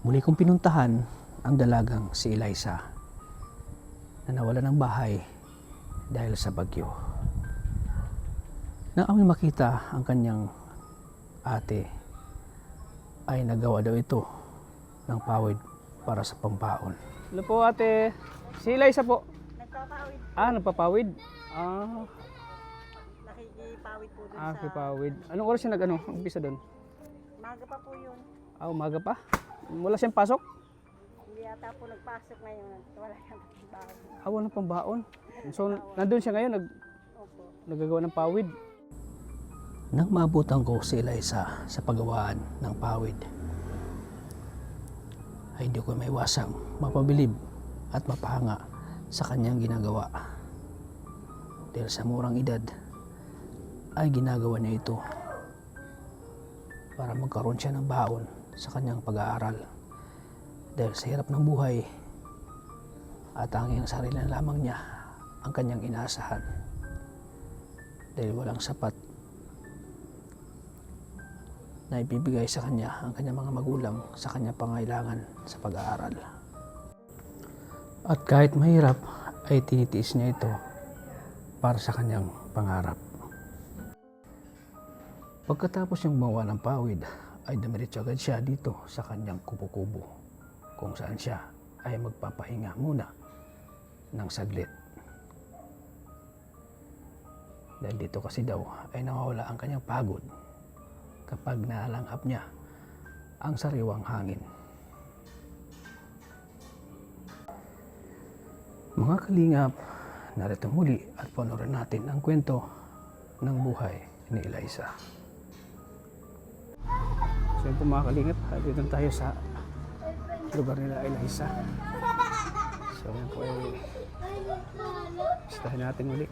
Muli kong pinuntahan ang dalagang si Eliza na nawala ng bahay dahil sa bagyo. Nang aming makita ang kanyang ate ay nagawa daw ito ng pawid para sa pambaon. Hello po ate, si Eliza po. Nagpapawid. Nagpapawid? Nakikipawid po dun Nakipawid. Anong oras siya umpisa doon? Maga pa po yun. Umaga pa? Wala siyang pasok? Hindi yata po nagpasok ngayon. Wala siyang baon. Walang pambaon. So, nandun siya ngayon, Opo. nagagawa ng pawid. Nang maabutan ko si Eliza sa paggawaan ng pawid, ay hindi ko maiwasang mapabilib at mapahanga sa kanyang ginagawa. Dahil sa murang edad, ay ginagawa niya ito para magkaroon siya ng baon sa kanyang pag-aaral. Dahil sa hirap ng buhay at tanging sarili na lamang niya ang kanyang inaasahan. Dahil walang sapat na ibibigay sa kanya ang kanyang mga magulang sa kanyang pangailangan sa pag-aaral. At kahit mahirap ay tinitiis niya ito para sa kanyang pangarap. Pagkatapos niyang gumawa ng pawid ay dumiretso agad siya dito sa kanyang kubo-kubo kung saan siya ay magpapahinga muna ng saglit. Dahil dito kasi daw ay nawawala ang kanyang pagod kapag naalanghap niya ang sariwang hangin. Mga kalingap, narito muli at panoorin natin ang kwento ng buhay ni Eliza. So yun po mga kalingap, dito tayo sa lugar nila Eliza. So yun po ay istahin natin muli.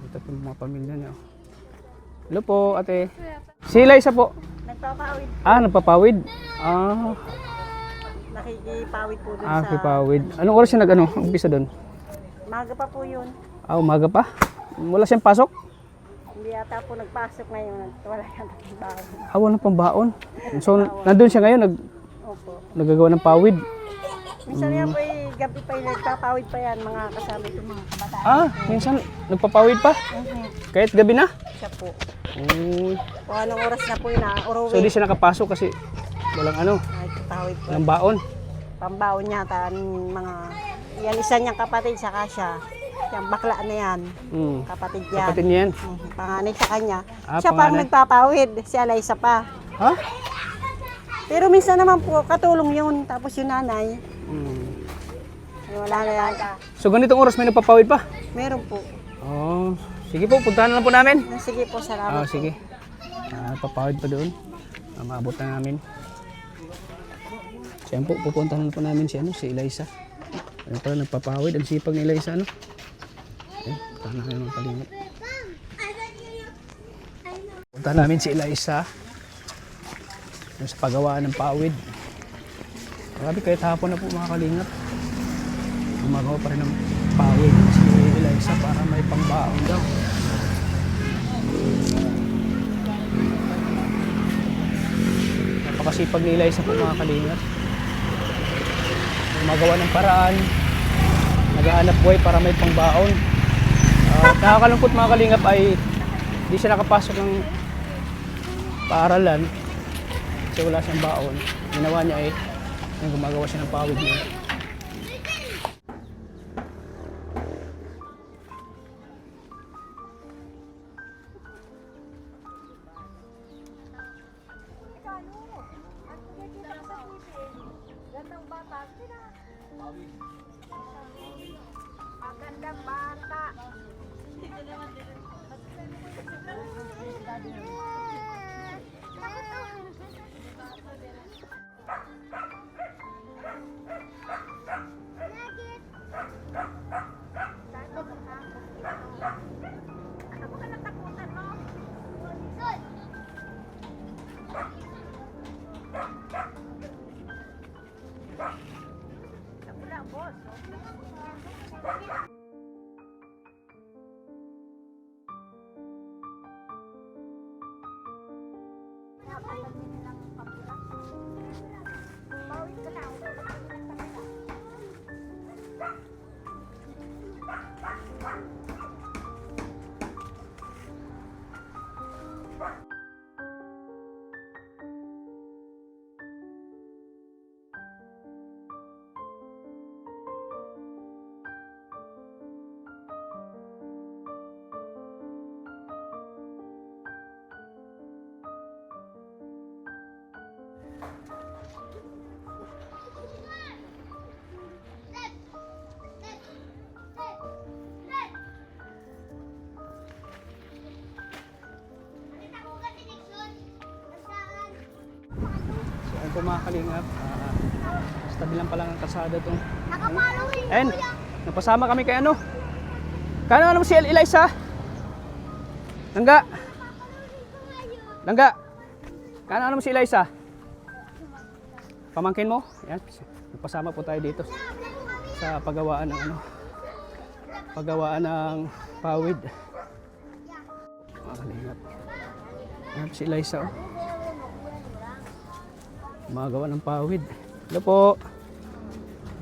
Ito po mga pamilya niya. Hello po ate. Si Eliza po. Nagpapawid. Nagpapawid. Nakikipawid po dun Nakipawid. Anong oras siya umpisa doon? Maga pa po yun. Umaga pa? Wala siyang pasok? Hindi yata po nagpasok ngayon. Wala siyang baon. Walang pambaon. So, nandun siya ngayon, Opo. nagagawa ng pawid. Minsan yan po gabi pa nagpapawid pa yan mga kasama itong mga kabataan. Minsan nagpapawid pa? Kahit gabi na? Siya po. Uy. Kung anong oras na po yun uruwi. So, di siya nakapasok kasi walang Nagpapawid po. walang baon. Pambaon niya mga yan isa niyang kapatid saka siya. Yung bakla na yan. Kapatid yan. Kapatid niya yan. Panganay sa kanya. Siya pa ang Panganay. nagpapawid. Si Eliza pa. Ha? Pero minsan naman po, katulong yun. Tapos yung nanay, wala na yan. So, ganitong oras may nagpapawid pa? Meron po. Sige po, puntahan na lang po namin. Sige po, salamat po. Sige. Papawid pa doon. Maabot na namin. Siya po, pupuntahan na po namin si Eliza. Pala nagpapawid. Ang sipag ni Eliza, puntahan na kayo mga kalingap. Puntahan namin si Eliza sa paggawaan ng pawid. Grabe, kahit hapon na po mga kalingap, gumagawa pa rin ng pawid si Eliza para may pangbaon daw. Napakasipag ni Eliza po mga kalingap. Gumagawa ng paraan, naghahanap buhay para may pangbaon. Nakakalungkot mga kalingap ay di siya nakapasok ng paaralan kasi wala siyang baon. Ginawa niya ay gumagawa siya ng pawid niya. Magandang bata. Napalagyan nilang pambulas. Yan po mga kalingap. Sa tabi lang pala ng kalsada to. And, napasama kami kay ano? Kano mo si Eliza? Langga? Langga? Kano mo si Eliza? Pamangkin mo? Yan. Napasama po tayo dito sa paggawaan ng ano? Paggawaan ng pawid. Mga kalingap. Yan si Eliza, oh. Gumagawa ng pawid. Hello po.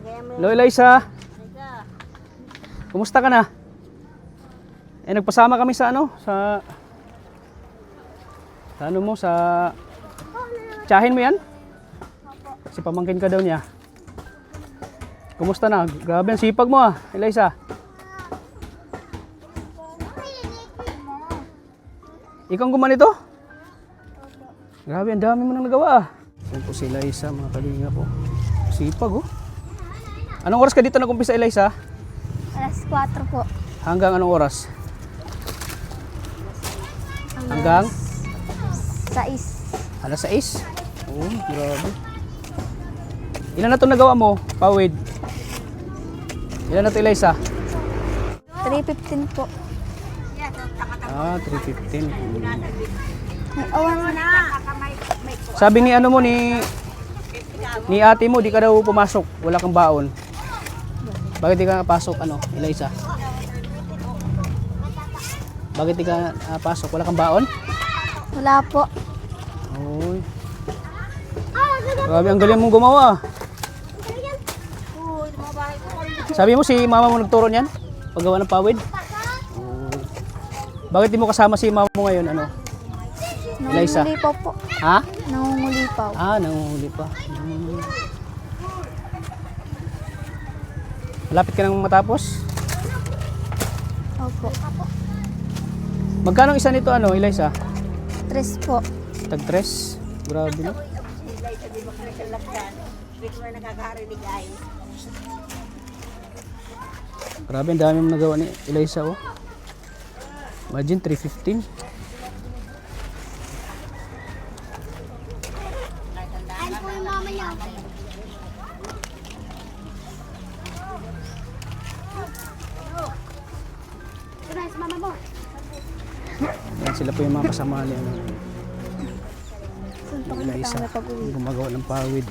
Hello Eliza. Kumusta ka na? Nagpasama kami sa ano? Sa ano mo? Sa tiyahin mo yan? Kasi pamangkin ka daw niya. Kumusta na? Grabe ang sipag mo Eliza. Ikaw ang gumanito? Grabe, ang dami mo nang nagawa Yan po si Eliza, mga kalinga po. Sipag Anong oras ka dito nag-umpisa, Eliza? Alas 4 po. Hanggang anong oras? Hanggang? 6. Alas 6? Oh, grabe. Ilan na ito nagawa mo, pawid? Ilan na ito, Eliza? 3:15 po. 3:15. May awan na. Sabi ni ano mo, ni ate mo, di ka daw pumasok. Wala kang baon. Bakit di ka pasok, Eliza? Bakit di ka pasok? Wala kang baon? Wala po. Uy. Grabe, ang galing mong gumawa. Sabi mo si mama mo nagturo niyan? Paggawa ng pawid? Bakit di mo kasama si mama mo ngayon, Eliza? Nangungulipaw po. Ha? Nangungulipaw. Nangunghuli pa. Malapit ka nang matapos? Opo. Magkano isa nito, Eliza? 3 po. Tag 3? Grabe no? Grabe, ang dami mong nagawa ni Eliza, Imagine, 3:15. Yan sila po yung mga kasama niya. Eliza, gumagawa ng pawid.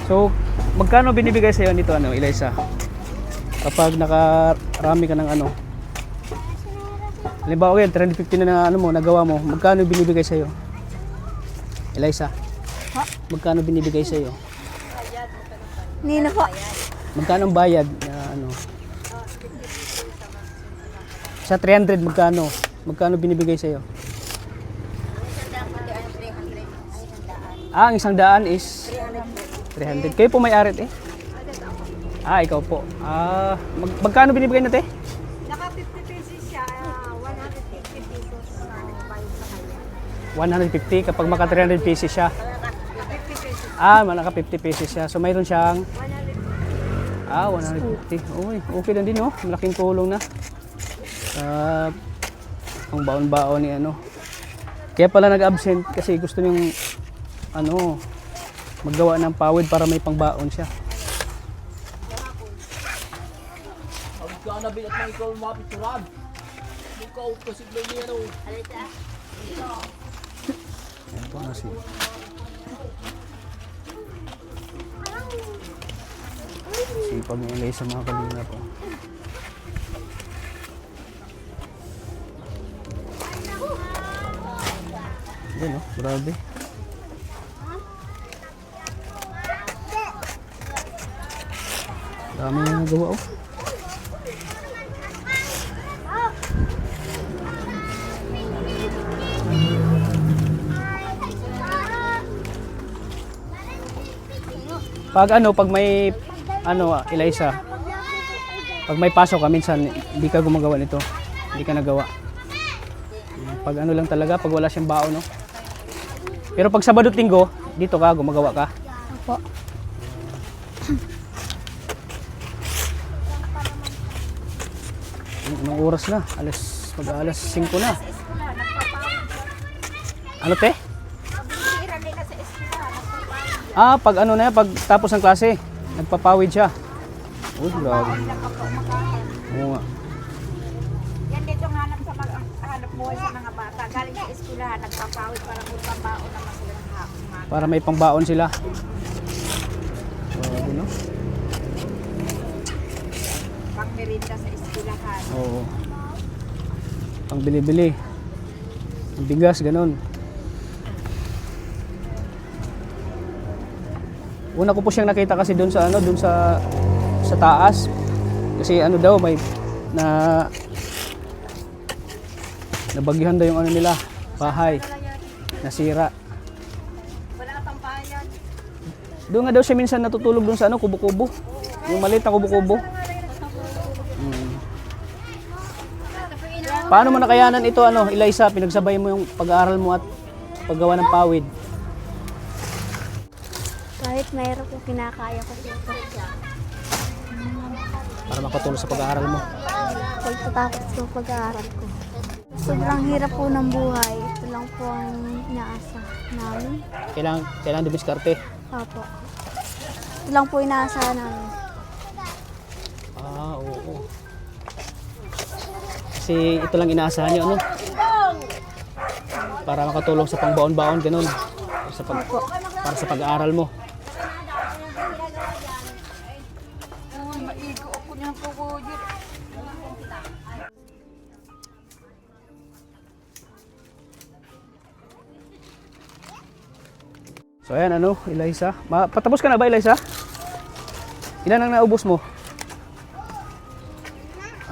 So, magkano binibigay sa'yo nito, Eliza? Kapag nakarami ka ng halimbawa, 350 na mo, nagawa mo, magkano binibigay sa'yo? Eliza? Magkano binibigay sa'yo? Nino po. Magkano ang bayad na Sa 300, magkano? Magkano binibigay sa'yo? Ang 100 is 300. Kayo po may-ari ikaw po. Magkano binibigay natin? Naka 50 pesos siya, 150 pesos bayad sa kanya. 150 kapag maka 300 pieces siya. 50 pesos. Naka 50 pesos siya. So mayroon siyang 150. Uy, okay lang din Malaking tulong na. Ang baon-baon ni Kaya pala nag-absent kasi gusto niyang maggawa ng pawid para may pangbaon siya. Ayan po nasi. Sipag niya ilay sa mga kalina po. Yan grabe. Dami na nagawa Pag may Eliza, pag may pasok ka minsan hindi ka gumagawa nito. Hindi ka nagawa. Pag lang talaga, pag wala siyang baon Pero pag Sabado at Linggo, dito ka gumagawa ka. Opo. Anong oras na? Alas 5 na. Ano te? Ah, pag ano na yan, pag tapos ng klase, nagpapawid siya. Uy, grabe. Oo nga. Yan dito ang hanap sa hanap buhay sa mga bata. Galing sa eskwelahan, nagpapawid para may pambaon naman silang hapon. Para may pangbaon sila. Grabe, no? Pang merinda sa eskwelahan. Oo. Pang bili-bili. Ang bigas, ganun. Una ko po siyang nakita kasi doon sa ano, doon sa taas. Kasi ano daw may nabagyan daw yung ano nila, bahay. Nasira. Wala pang bayan. Doon nga daw siya minsan natutulog doon sa ano, kubo-kubo. Yung maliit na kubo-kubo. Paano mo nakayanan ito ano, Eliza, pinagsabay mo yung pag-aaral mo at paggawa ng pawid? Kahit mayroon ko kinakaya ko dito. Para makatulong sa pag-aaral mo. Pagtatapos ko pag-aaral ko. Sobrang hirap po ng buhay. Ito lang po ang inaasa namin. Kailangan dumiskarte. Opo. Ito lang po inaasahan namin. Ah, oo. Kasi ito lang inaasahan niyo, ano? Para makatulong sa pangbaon-baon, ganun. Para sa pag-aaral mo. Maigo ako niyang puguyod. So ayan, ano, Eliza. Patapos ka na ba, Eliza? Ilan ang naubos mo?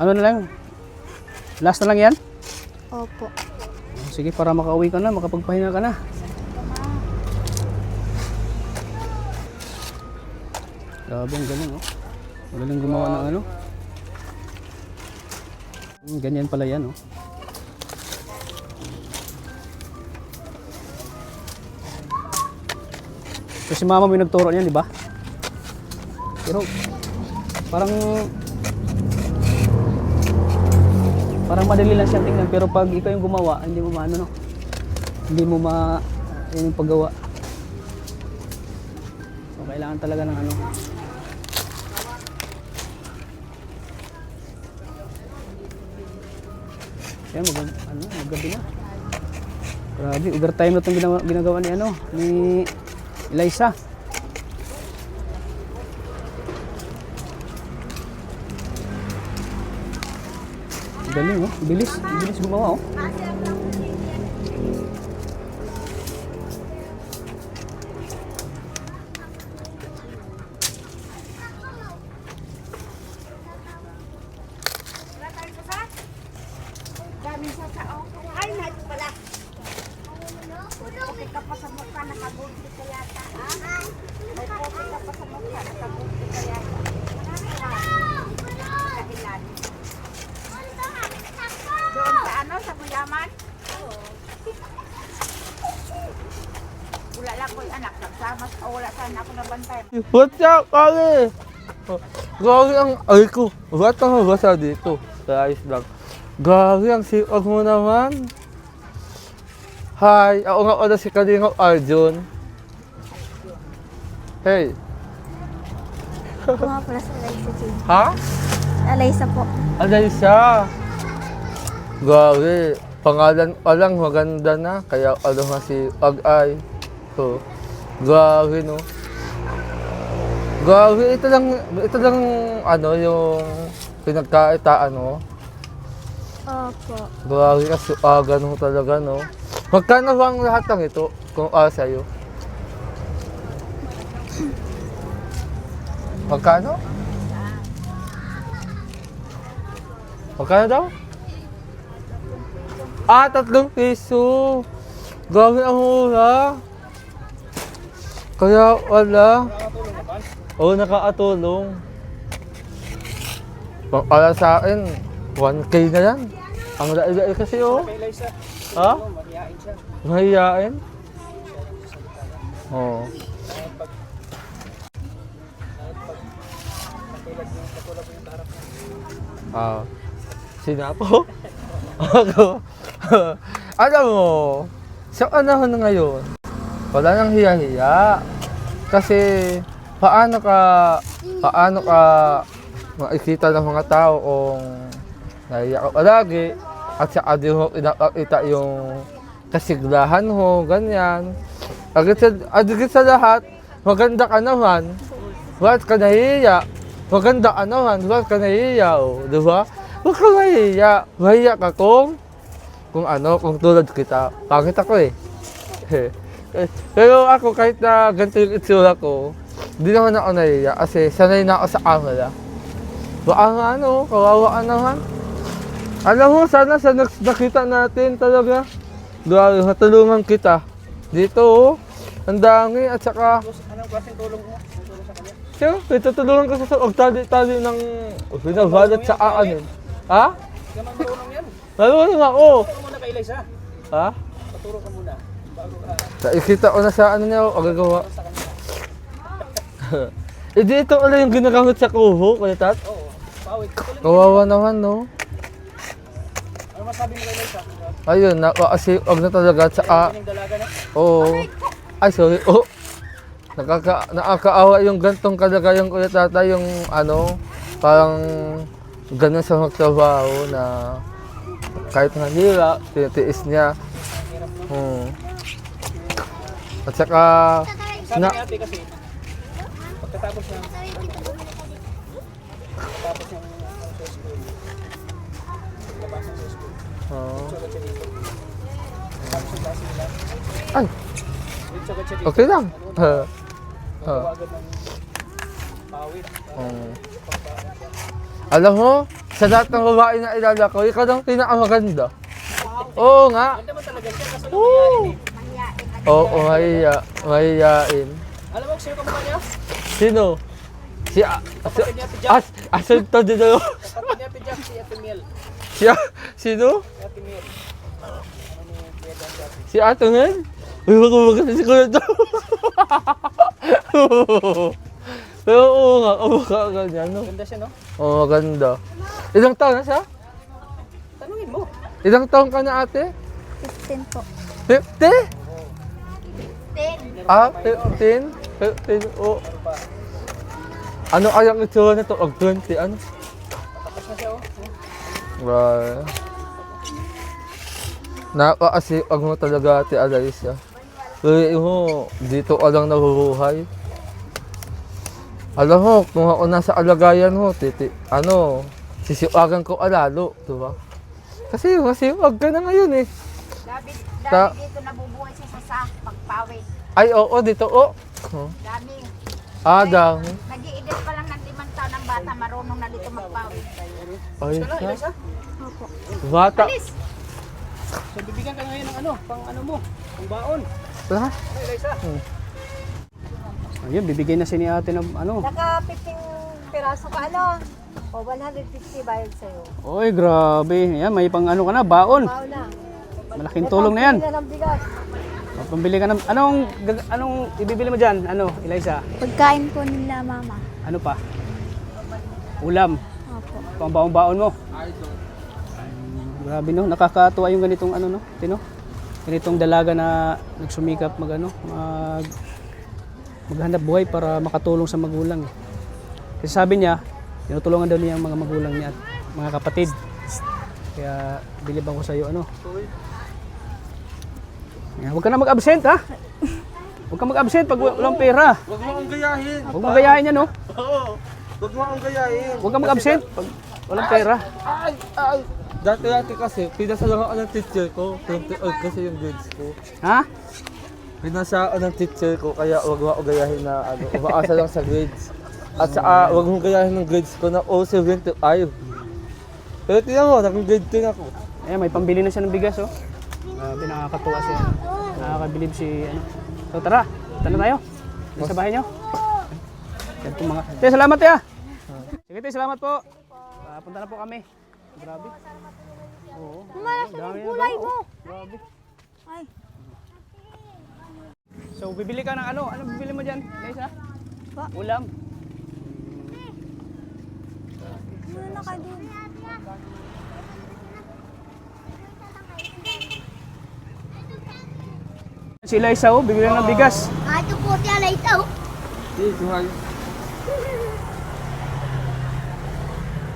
Ano na lang? Last na lang yan? Opo. Sige, para makauwi ka na, makapagpahinga ka na. Grabe, ang galing, oh. Magaling gumawa ng ano. Ganyan pala yan, oh. So si mama mo yung nagturo niyan, di ba? Pero parang madali lang siyang tingnan, pero pag ikaw yung gumawa, hindi mo maano, no? Hindi mo yun yung paggawa. So kailangan talaga ng ano. Yan, maggabi na. Grabe, overtime na itong ginagawa ni ano, ni Eliza. Galing, oh. Bilis gumawa, oh. Daming sasao. Ay, nato pala. Okay ka pa sa mukha, nakabunti ka yata. May okay ka pa sa mukha, nakabunti ka yata. Kahilan. Doon sa ano, sa Buyaman? Wala lang ko yung anak, nagsama. O wala sana ako nabantay. What's up, Ali? Gagi ang ay ko. What ang basa dito? Sa ayos lang. Gagi ang sipag mo naman. Hi, ako nga pala si Kalingap Arjun. Hey. Ako nga pala sa Alaysa Jane. Ha? Alaysa po. Alay siya. Gagi, pangalan pa lang maganda na. Kaya alam nga si Ag-ay. So, gagi no. Gagi, ito lang ano yung pinagkaitaan mo. Opo. Grabe kasi ganun talaga, no? Magkano ba ang lahat ng ito kung sa'yo? Magkano? Magkano daw? 3 piso. Grabe ang mura. Kaya wala. Oo, nakakatulong. Para sa akin, 1K na yan. Ang lahi-lahi kasi, oh. Ha? Mahihain? Oo. Sinapo? Ako. Alam mo, Sa panahon na ngayon, wala nang hiya-hiya. Kasi paano ka makikita ng mga tao kung nahiya ka palagi at saka di mo pinapakita yung kasiglahan mo, ganyan. Agad sa lahat, maganda ka naman, huwag ka nahiya. Maganda ka naman, huwag ka nahiya, di ba? Huwag ka mahiya. Mahiya ka kung tulad kita. Pangit ako eh. Pero ako kahit na ganito yung itsura ko, hindi naman ako nahiya kasi sanay na ako sa camera. Baka nga kawawa ka naman. Alam mo, sana sa nakita natin talaga, grabe, matulungan kita. Dito ang dami at saka... Anong klaseng tulong mo? Tulong sa kanya? Siyempre, tutulungan ko sa tali-tali ng binabalat sa aanin. Ha? Hindi ka marunong yan. Marunong ako. Paturo ka muna kay Eliza. Ha? Paturo ka muna. Bago ka Nakikita ko na sa ano niya, agagawa. sa kanya. Eh, dito ulit yung ginagamit sa kuho, kuya tat. Oo. Pawid. Tuloy. Kawawa naman, no? Ano masabi mo kay Eliza? Ayun, kasi wag na talaga at saka... Yung dalaga na. Oo. Ay, sorry. Oh. Nakakaawa yung gantong kalagayan kuya tata, yung parang ganun sa magtrabaho na kahit mahirap, tinitiis niya. At saka, Sabi ni ate kasi, pagkatapos ng sa school, labas ng sa school, agad siya dito. Tapos yung klase nila, ay, dito agad siya dito. okay lang. Gagawa agad ng pawid. Alam mo, sa lahat ng babae na ilala ko, ikaw lang pinakamaganda. Oo nga. Ganda man talaga siya, kaso nangyayari eh. Oo, mahihiyain. Alam mo, sino kamukha niya? Sino? Kapatid niya, Pijak. Asunto din ako. Kapatid niya, Pijak, si Ate Miel. Sino? Ate Miel. Ano ni Kuya Dan dati? Si Ato Ngel? Uy, wag mo kasi si Kuya daw. Pero oo nga, kamukha ganyan, no? Ganda siya, no? Oo, maganda. Ilang taon na siya? Tanungin mo. Ilang taon ka na ate? 15 po. 50? 15? 15, oh. Ano kayang itsura nito? 20, ano? Tapos na siya, oh. Right. Napakasipag mo talaga, Ate Alaysia. Pero mo, dito ka lang nabubuhay. Alam mo, kung ako nasa alagayan mo, sisiwagan ko lalo, diba? Kasi masipag ka na ngayon eh. Dami dito nabubuhay sa pagpawid. Ay, oo, dito, oh. Dami. Dami. Nag-i-edit pa lang ng 5 taon ng bata, marunong na dito magpawid. Ay, Ito na, Eliza. bata. So, bibigyan ka ngayon ng pang mo, pang baon. Ha? Ano, Eliza? Ayun, bibigyan na si ni ate ng Naka 15 piraso ka o 150 bayad sa'yo. Oy, grabe. Yan, may pang ka na, baon. Bao na. Malaking tulong na yan. Pambili ng bigas. Pambili ka ng, anong ibibili mo dyan? Eliza? Pagkain po nila mama. Ano pa? Ulam. Opo. Pambaon-baon mo. Grabe no, nakakatuwa yung ganitong ganitong dalaga na nagsumikap maghanap buhay para makatulong sa magulang. Kasi sabi niya, tinutulungan daw niya ang mga magulang niya at mga kapatid. Kaya bilib ako sa iyo Huwag ka na mag-absent ha. Huwag ka mag-absent pag walang pera. Huwag mo akong gayahin. Huwag mo gayahin yan no. Oo. Huwag mo akong gayahin. Huwag ka mag-absent pag walang pera. Ay. Dati kasi, pinasalahan ako ng teacher ko. 20 kasi yung grades ko. Ha? Pinasa ako ng teacher ko, kaya huwag mo ako gayahin na umaasa lang sa grades. At saka, huwag mong gayahin ng grades ko na 0.75. Pero tingnan mo, naging grade 10 ako. Ayan, may pambili na siya ng bigas oh. Grabe, nakakatuwa siya. Nakakabilib si So tara, na tayo. Dito sa bahay niyo. Yan po mga... Te, salamat ya. Sige te, salamat po. Punta na po kami. Grabe. Oo. Dami yung gulay mo. Grabe. Ay. So bibili ka ng ano? Ano bibili mo dyan? Lisa? Ulam. Muna na kayo dun. Si Liza, oh, bigyan ng bigas. Ito po siya na ito.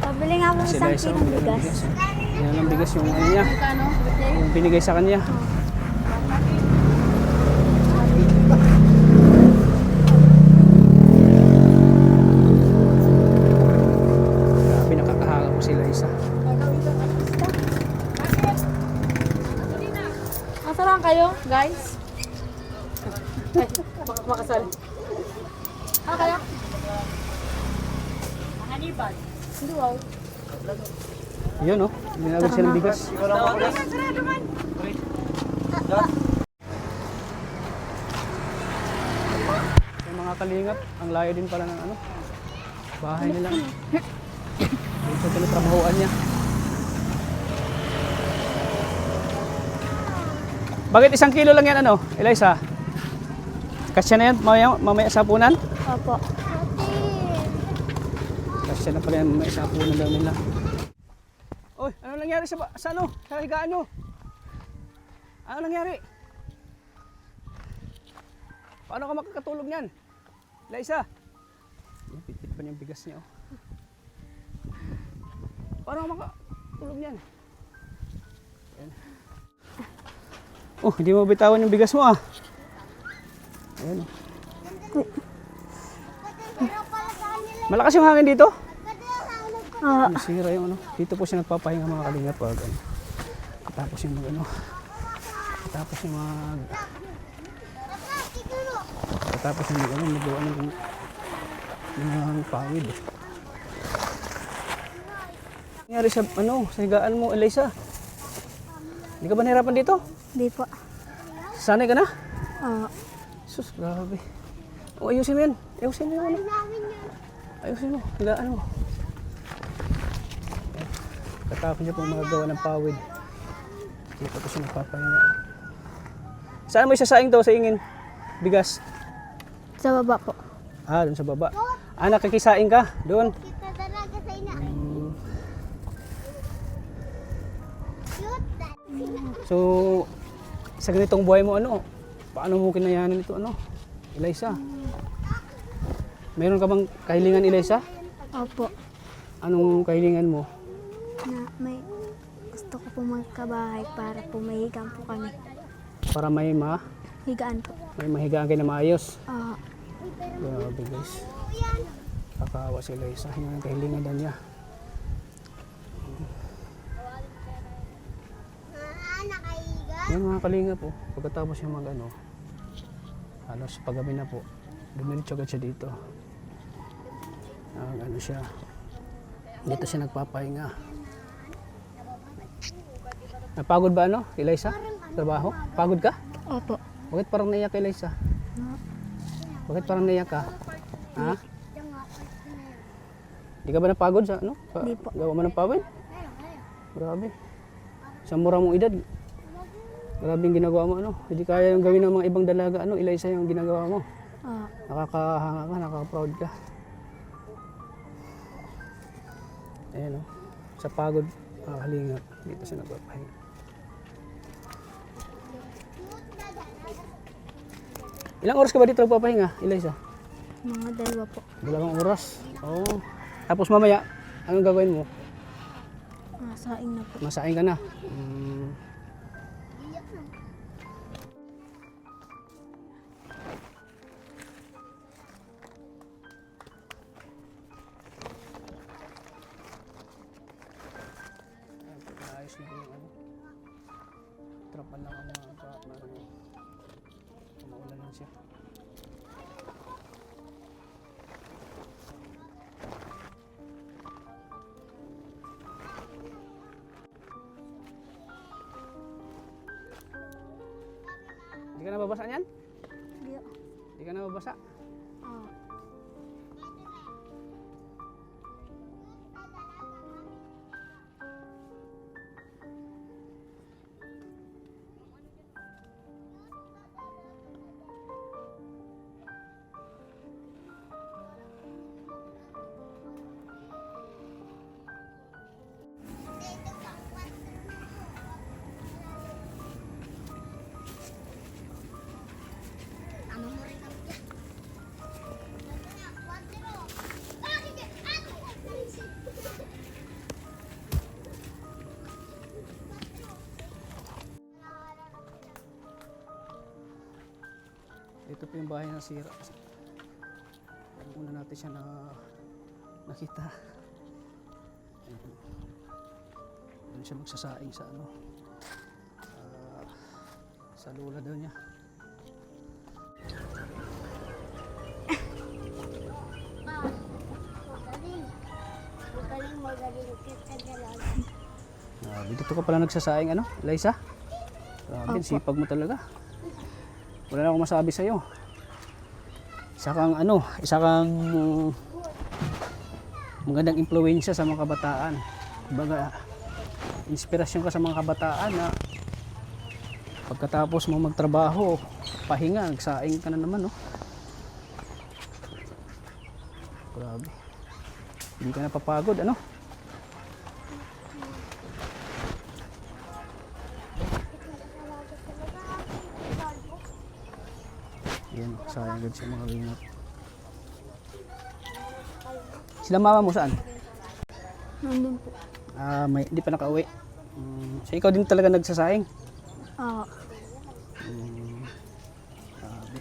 Pabili nga po Si isang Liza, oh, kilong bigyan ng bigas. bigas. Yan ang bigas yung ano niya. Yung binigay sa kanya. Grabe, nakakahanga po si Liza. Masarang kayo, guys? Makasal. Kaya? Hannibal. Hindi, wow. Yun, oh. Binagay siya ng bigas. Yung mga kalingap, ang layo din pala ng ano, bahay nila. Dito sa tinatrabahoan niya. Bakit 1 kilo lang yan, ano, Eliza? Kasya na yan mamaya sa hapunan? Opo. Kasya na pala yan mamaya sa hapunan daw nila. Oy, ano nangyari sa ano? Sa higaan nyo? Ano nangyari? Paano ka makakatulog niyan? Eliza? Pitit pa niya yung bigas niya, oh. Paano ka makatulog niyan? Ayan. Oh, hindi mo bitawan yung bigas mo, ah. Ayan, oh. Malakas yung hangin dito? Nasira yung ano. Dito po siya nagpapahinga mga kalingap pag ano. Tapos yung ano. Tapos yung mag... Tapos yung ano, magawa ng pawid. Nangyari sa ano, sa higaan mo, Eliza? Hindi ka ba nahirapan dito? Hindi po. Sanay ka na? Oo. Sus, grabe. O, ayusin mo yan. Ayusin mo yan. Ano? Ayusin mo. Higaan mo. Katapos niya pong magagawa ng pawid. Dito po siya nagpapahinga. Saan mo isasaing to sa ingin? Bigas? Sa baba po. Ah, doon sa baba. Ah, nakikisaing ka? Doon? So, sa ganitong buhay mo, ano? Paano mo kinayanan ito, ano? Eliza? Meron ka bang kahilingan, Eliza? Opo. Anong kahilingan mo? Na may gusto ko po magkabahay para po mahigaan po kami. Para Higaan po. may mahigaan kayo na maayos. Oo. Grabe guys. Kakawa si Eliza. Yun ang kahilingan daw niya. Yan mga kalinga po. Pagkatapos yung mag ano, halos paggabi na po, dumiretso agad siya dito. Ano siya. Dito siya nagpapahinga. Napagod ba ano, Eliza? Trabaho? Pagod ka? Opo. Bakit parang naiyak ka, Eliza? Bakit parang naiyak ka? Ha? Di ka ba napagod sa ano? Di po. Gawa mo ng pawid? Grabe. Sa mura mong edad. Grabe yung ginagawa mo, ano? Hindi kaya yung gawin ng mga ibang dalaga, ano? Eliza yung ginagawa mo. Oo. Nakakahanga ka, nakaka-proud ka. Ayan, oh. Sa pagod, halingap. Dito siya nagpapahinga. Ilang oras ka ba dito nagpapahinga, Eliza? Mga 2 po. 2 oras. Oo. Oh. Tapos mamaya, anong gagawin mo? Saing na po. Masaing ka na. Ayos na yung ano. Trapan lang ang mga maulan lang siya. Hindi ka na babasa niyan? Hindi ka na babasa? Oo. Ito po yung bahay na sira. Una natin siya na nakita. Ayan. Doon siya magsasaing sa ano. Sa lula daw niya. Dito ka pala nagsasaing ano, Eliza? Grabe, sipag mo talaga. Wala na akong masabi sa'yo. Isa kang ano, isa kang magandang impluwensya sa mga kabataan. Kumbaga, inspirasyon ka sa mga kabataan na pagkatapos mo magtrabaho, pahinga, nagsaing ka na naman, no? Grabe. Hindi ka napapagod, ano? Yan, sayang agad siya mga lingat. Sila mama mo saan? Nandun po. Hindi pa nakauwi. So ikaw din talaga nagsasaing? Oo. Grabe.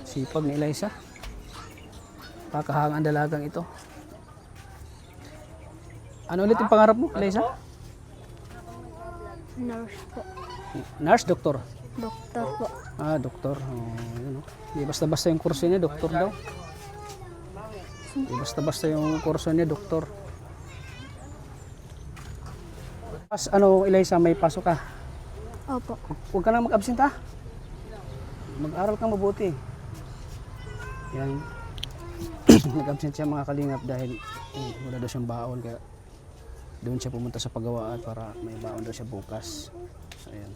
Sipag ni Eliza. Pakahanga ang dalagang ito. Ano ulit yung pangarap mo, Eliza? Nurse po. Nurse, doktor? Doktor po. Doktor. Yun, oh. Di basta-basta yung kurso niya, doktor daw. Di basta-basta yung kurso niya, doktor. Eliza, may pasok ka. Opo. Huwag ka na mag-absent ha. Mag-aral kang mabuti. Yan. Nag-absent siya mga kalingap dahil wala daw siyang baon. Kaya doon siya pumunta sa paggawaan para may baon daw siya bukas. So, ayan.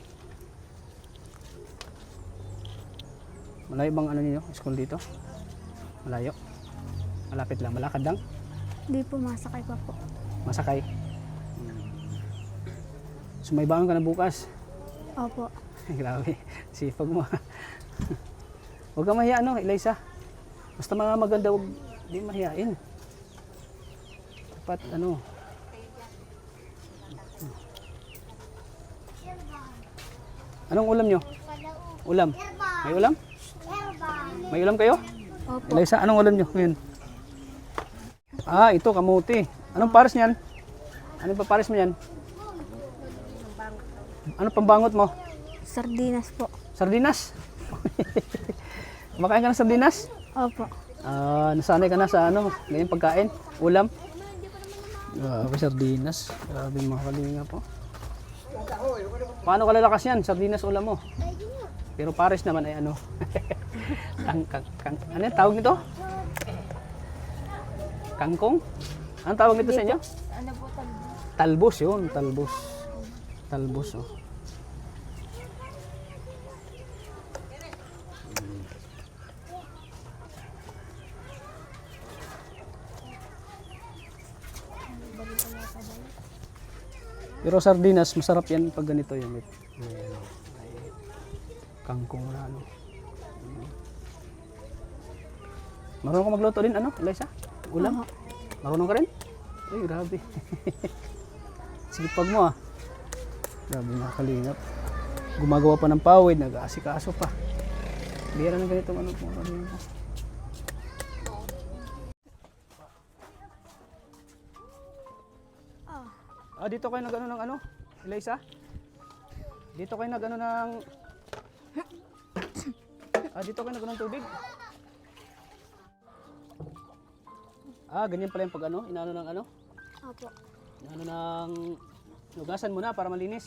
Malayo bang ano niyo, school dito? Malayo? Malapit lang, malakad lang? Di po masakay pa po. Masakay? So may baon ka na bukas? Opo. Grabe, sipag mo. Huwag kang mahiya, no, Eliza. Basta mga maganda, huwag di mahiyain. Dapat, ano. Anong ulam nyo? Ulam? May ulam? May ulam kayo? Opo. Eliza, anong ulam nyo ngayon? Ito, kamuti. Anong pares niyan? Anong papares mo yan? Ano pambangot mo? Sardinas po. Sardinas? Kumakain ka ng sardinas? Opo. Nasanay ka na sa ano, ganyan pagkain? Ulam? Grabe, sardinas. Grabe mga kalinga po. Paano kalalakas yan? Sardinas ulam mo. Pero pares naman ay ano. Ano yung tawag nito? Kangkong? Anong tawag nito sa inyo? Talbos yun, talbos. Talbos, oh. Pero sardinas, masarap yan pag ganito yung may kangkong na ano. Marunong ka magluto din, ano, Eliza? Ulam? Marunong ka rin? Ay, grabe. Sipag mo, ah. Grabe mga kalingap. Gumagawa pa ng pawid, nag-aasikaso pa. Bira na ganito ano po. Dito kayo nag-ano ng ano, Eliza? Dito kayo nag-ano ng... dito kayo nag-ano ng tubig? Ganyan pala yung pag ano, inaano ng ano? Opo. Inaano ng... Lugasan mo na para malinis.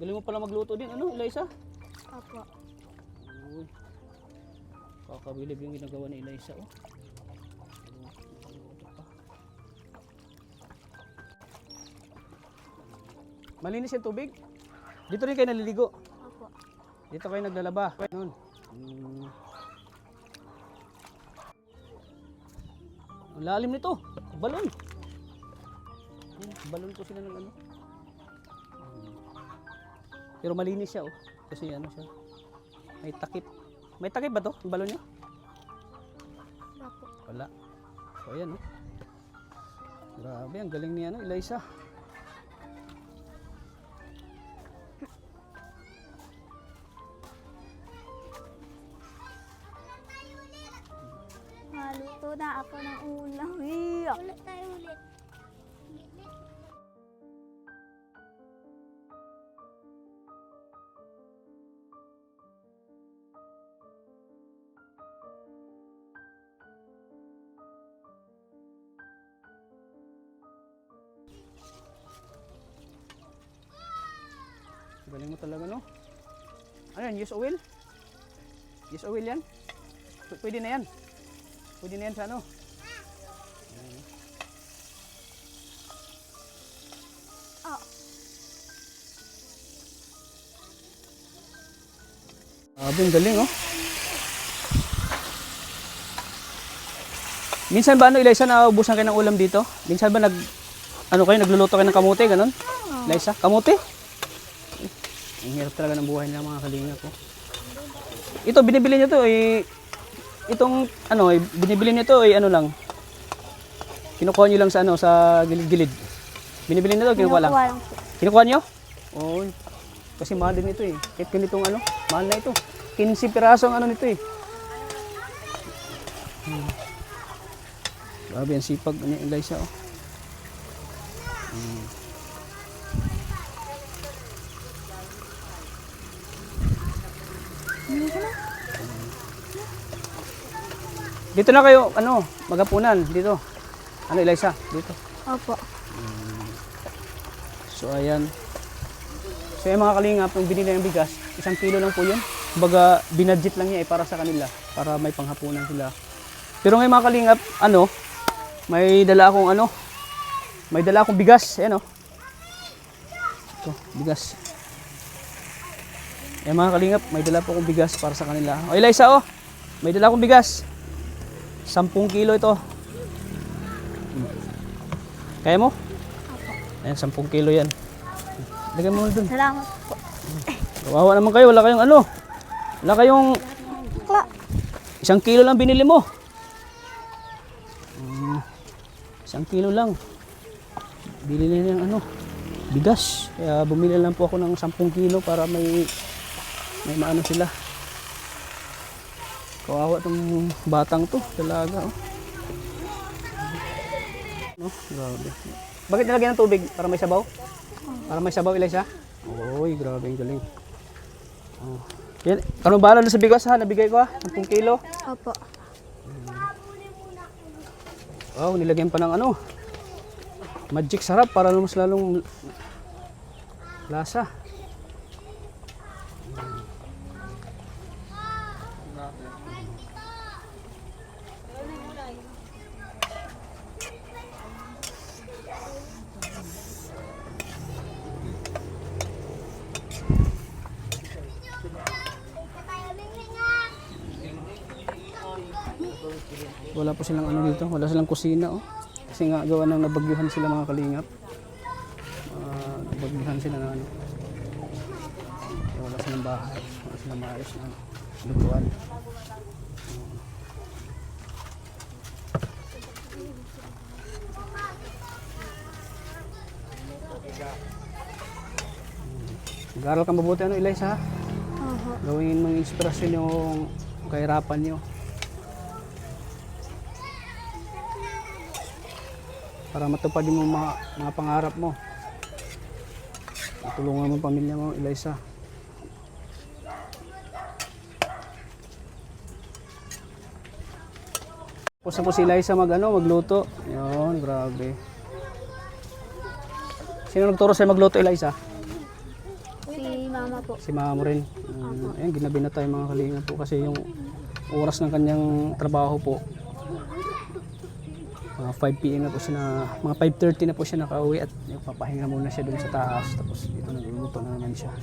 Galing mo pala magluto din, ano, Eliza? Opo. Uy. Kakabilib yung ginagawa ni Eliza, oh. Malinis yung tubig? Dito rin kayo naliligo? Opo. Dito kayo naglalaba? Noon. Ang lalim nito. Balon. Balon ko sila ng ano. Pero malinis siya, oh. Kasi ano siya. May takip. May takip ba to? Yung balon niya? Opo. Wala. So ayan, oh. Grabe, ang galing ni Eliza. Maluto na ako ng ulam. Iya. Ulit tayo ulit. Galing mo talaga, no? Ano yan? Use oil? Use oil yan? Pwede na yan. Pwede na yan sa ano? Oh. Ang galing, oh. Minsan ba, Eliza, naubusan kayo ng ulam dito? Minsan ba nagluluto kayo ng kamote, ganun? Eliza, kamote? Ang hirap talaga ng buhay nila mga kalingap ko. Ito, binibili nyo to binibili nyo to lang. Kinukuha nyo lang sa sa gilid-gilid. Binibili nyo to, kinukuha lang. Lang. Kinukuha nyo? Oo. Kasi mahal din ito Kahit ganitong mahal na ito. 15 piraso ang nito Grabe ang sipag ni Eliza, oh. Dito na kayo, magapunan, dito. Eliza, dito. Opo. So, ayan. So, yung mga kalingap, yung binili ng bigas, 1 kilo lang po yun. Kumbaga, binadget lang niya para sa kanila, para may panghapunan sila. Pero ngayon mga kalingap, may dala akong bigas, ayan Ito, bigas. Ayan mga kalingap, may dala po akong bigas para sa kanila. O Eliza, may dala akong bigas. 10 kilo ito. Kaya mo? Ayan, 10 kilo yan. Lagay mo dun. Salamat po. Kawawa naman kayo, wala kayong 1 kilo lang binili mo. 1 kilo lang. Bili na ng bigas. Kaya bumili lang po ako ng 10 kilo para may maano sila. Kawawa tong batang to, talaga Grabe. Bakit nilagyan ng tubig? Para may sabaw? Para may sabaw, Eliza? Oy, grabe, ang galing. Yan, bahala na sa bigas nabigay ko 10 kilo. Opo. Wow, nilagyan pa ng magic sarap para mas lalong lasa. Wala po silang dito, wala silang kusina Kasi nga gawa ng nabagyuhan sila mga kalingap. Nabagyuhan sila na wala silang bahay, wala silang maayos na lutuan. Mag-aral ka mabuti Eliza, ha? Gawin mong inspirasyon yung kahirapan nyo. Para matupad yung mga pangarap mo. Tulungan mo ang pamilya mo, Eliza. Tapos na po si Eliza magluto. Yun, grabe. Sino nagturo sa'yo magluto, Eliza? Si mama po. Si mama mo rin. Ayan, ginabi na tayo mga kalingap po kasi yung oras ng kanyang trabaho po. Mga 5 PM na po siya mga 5:30 na po siya nakauwi at papahinga muna siya doon sa taas tapos dito nagluluto na naman siya.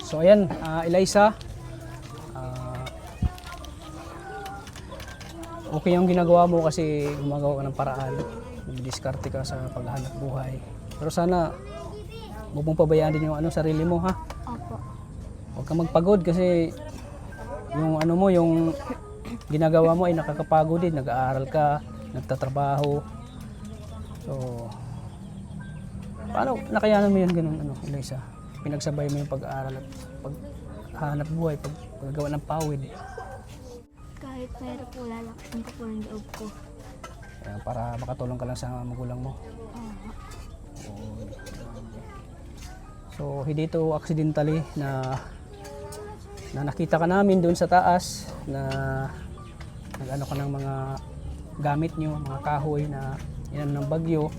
So ayan, Eliza, okay yung ginagawa mo kasi gumagawa ka ng paraan, nagdiskarte ka sa paghahanap buhay. Pero sana huwag mong pabayaan din yung sarili mo, ha? Opo. Huwag kang magpagod kasi yung ginagawa mo ay nakakapagod din, nag-aaral ka, nagtatrabaho. So, paano nakayanan mo yun ganun, Eliza? Pinagsabay mo yung pag-aaral at paghanap buhay, paggagawa ng pawid. Kahit meron po, lalakasin ko po ng loob ko. Ayan, para makatulong ka lang sa magulang mo. So, hindi ito accidentally na nakita ka namin doon sa taas na nag-ano ka ng mga gamit nyo, mga kahoy na yan ng bagyo.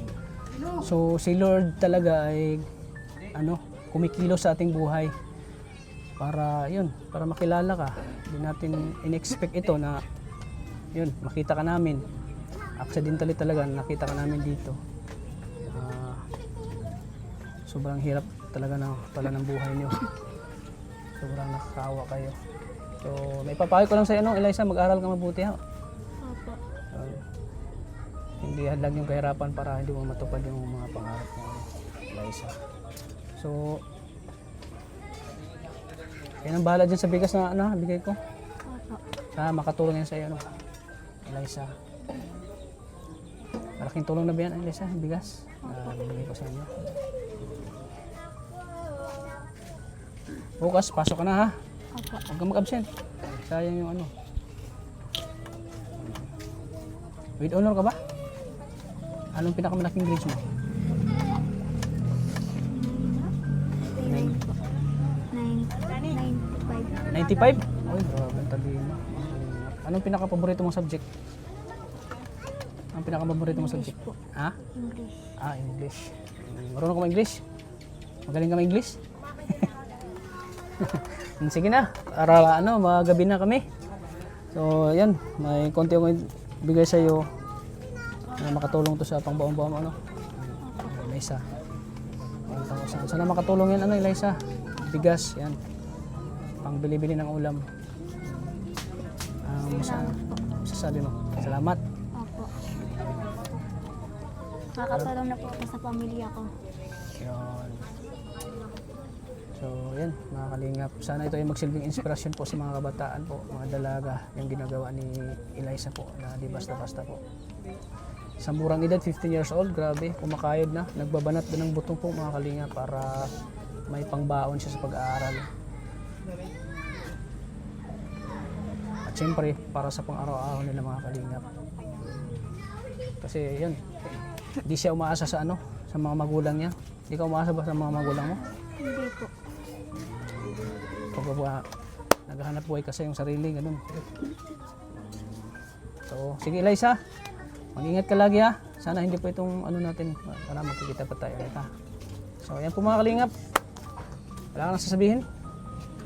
So, si Lord talaga ay kumikilos sa ating buhay para makilala ka. Hindi natin in-expect ito na makita ka namin. Accidentally talaga nakita ka namin dito. Sobrang hirap talaga pala ng buhay niyo. Sobrang nakakaawa kayo. So, may papayo ko lang sa iyo, Eliza, mag-aral ka mabuti ha. Opo. Hindi hadlag yung kahirapan para hindi mo matupad yung mga pangarap mo, Eliza. So, yan ang bahala dyan sa bigas na bigay ko. Opo. Makatulong yan sa iyo, Eliza. Malaking tulong na ba yan, Eliza, yung bigas na bigay ko sa inyo. Bukas, pasok ka na ha. Opo. Huwag kang mag-absent. Sayang yung With honor ka ba? Anong pinakamalaking grades mo? 95. 95? Uy, grabe ang talino mo. Anong pinaka-paborito mong subject? Ang pinaka-paborito mong subject? Ha? English. English. Marunong ka ma-English? Magaling ka ma-English? Sige na, para magabi na kami. So, yan, may konti akong bigay sa iyo na makatulong to sa pangbaon-baon mo, May isa. 1,000. Sana makatulong yan, Eliza. Bigas, yan. Pangbili-bili ng ulam. Masasabi mo. Salamat. Opo. Makakatulong na po ako sa pamilya ko. Yan. So, yan, mga kalingap. Sana ito ay magsilbing inspirasyon po sa mga kabataan po, mga dalaga, yung ginagawa ni Eliza po, na di basta-basta po. Sa murang edad, 15 years old, grabe, kumakayod na. Nagbabanat din ng butong po, mga kalingap, para may pangbaon siya sa pag-aaral. At syempre, para sa pang-araw-araw nila, mga kalingap. Kasi, yun, hindi siya umaasa sa sa mga magulang niya. Hindi ka umaasa ba sa mga magulang mo? Hindi po. Pag naghahanap buhay kasi yung sarili, ganun. So, sige Eliza, mag-ingat ka lagi ha. Sana hindi po itong natin, para magkikita pa tayo ulit ha. So, yan po mga kalingap. Wala ka nang sasabihin?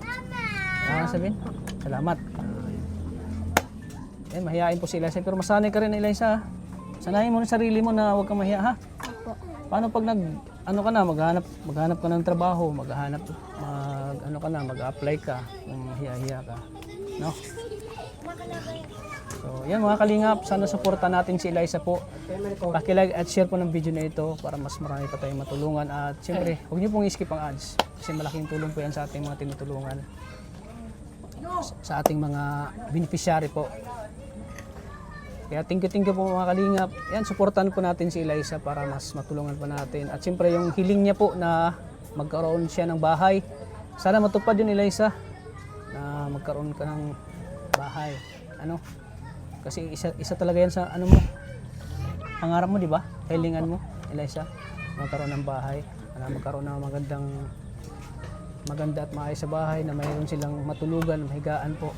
Wala ka nang sasabihin? Salamat. Yan, mahihain po si Eliza. Pero masanay ka rin Eliza. Sanayin mo ng sarili mo na huwag kang mahiya ha. Opo. Paano pag maghanap ka ng trabaho, mag-apply ka, kung hiya-hiya ka, no? So, yan mga kalingap, sana suporta natin si Eliza po. Paki-like at share po ng video na ito para mas marami pa tayong matulungan. At siyempre, huwag niyo pong i-skip ang ads kasi malaking tulong po yan sa ating mga tinutulungan, sa ating mga beneficiary po. Kaya thank you po mga kalingap. Yan, suportahan po natin si Eliza para mas matulungan pa natin. At siyempre yung hiling niya po na magkaroon siya ng bahay. Sana matupad yun Eliza, na magkaroon ka ng bahay. Kasi isa talaga yan sa mo, pangarap mo, di ba? Hilingan mo, Eliza, magkaroon ng bahay. Magkaroon ng maganda at maayos sa bahay na mayroon silang matulugan, mahigaan po.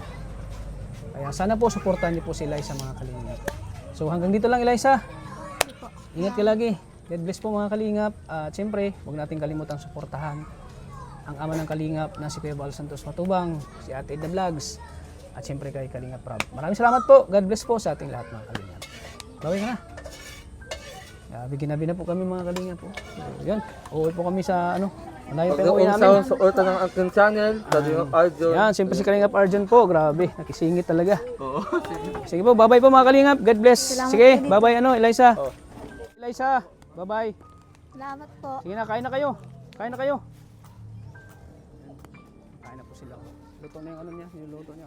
Kaya sana po suportahan niyo po si Eliza mga kalingap. So hanggang dito lang Eliza. Ingat ka lagi. God bless po mga kalingap. At siyempre, huwag natin kalimutang suportahan ang ama ng kalingap na si Kuya Bal Santos Matubang, si Ate Edna Vlogs, at siyempre kay Kalingap Rob. Maraming salamat po. God bless po sa ating lahat mga kalingap. Bawin ka na. Biginabi na po kami mga kalingap po. So, yun. Uuwi po kami sa malayo pero uwi namin. Sa orta ng aking channel, Kalingap Arjun. Yan, siyempre si Kalingap Arjun po. Grabe, nakisingit talaga. Oo. Sige po, bye-bye po mga kalingap. God bless. Sige, bye-bye Eliza. Eliza, bye-bye. Salamat po. Sige na, kain na kayo. Kain na kayo. Kain na po sila. Luto na yung niya, niluluto niya.